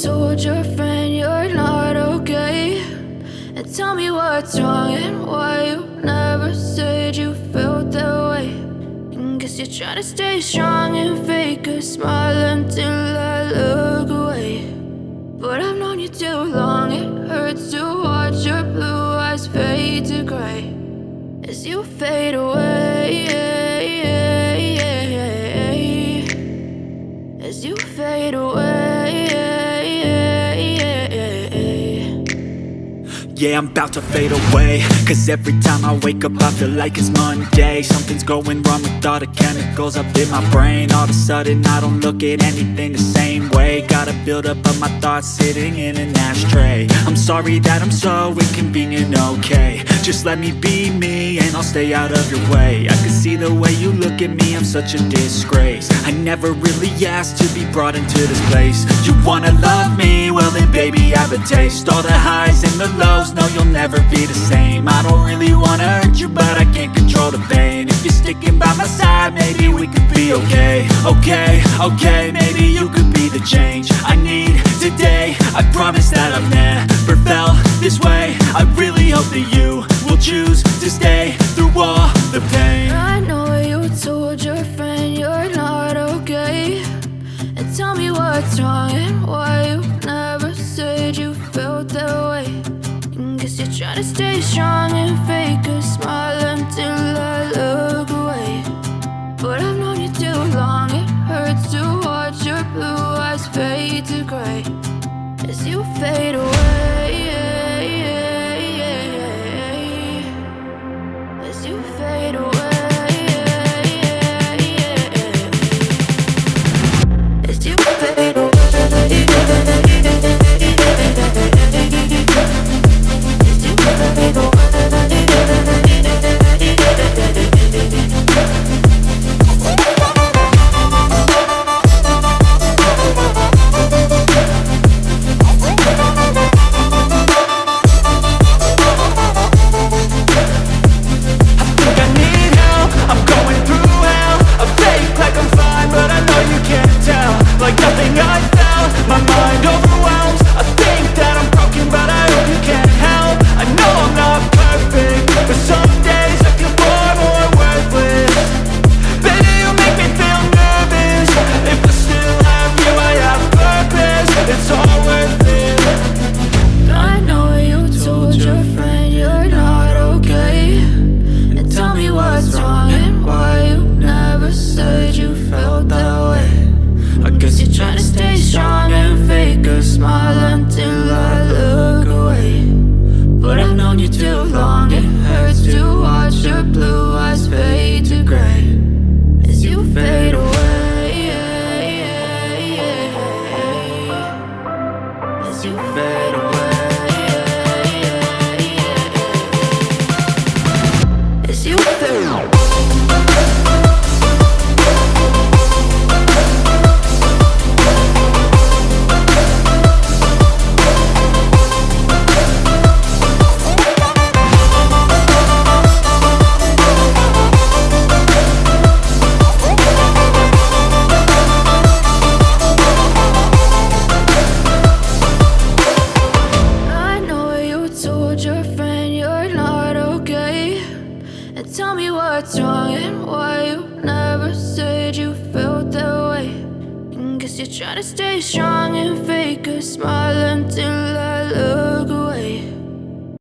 told your friend you're not okay, and tell me what's wrong and why you never said you felt that way. And guess you're trying to stay strong and fake a smile until I look away. But I've known you too long, it hurts to watch your blue eyes fade to gray as you fade away, as you fade away. Yeah, I'm about to fade away, cause every time I wake up I feel like it's Monday. Something's going wrong with all the chemicals up in my brain. All of a sudden I don't look at anything the same way. Gotta build up of my thoughts sitting in an ashtray. I'm sorry that I'm so inconvenient, okay. Just let me be me and I'll stay out of your way. I can see the way you look at me, I'm such a disgrace. I never really asked to be brought into this place. You wanna love me? Well then baby have a taste. All the highs and the lows, no you'll never be the same. I don't really wanna hurt you but I can't control the pain. If you're sticking by my side maybe we could be okay. Okay, maybe you could be the change I need today. I promise that I've never felt this way. I really hope that you will choose to stay through all the pain. I know you told your friend you're not okay, and tell me what's wrong and why you never said you felt that way. And guess you're trying to stay strong and fake a smile until I look away. But I've known you too long, it hurts to watch your blue eyes fade to gray as you fade away, as you fade away, as you fade away. Try to stay strong and fake a smile until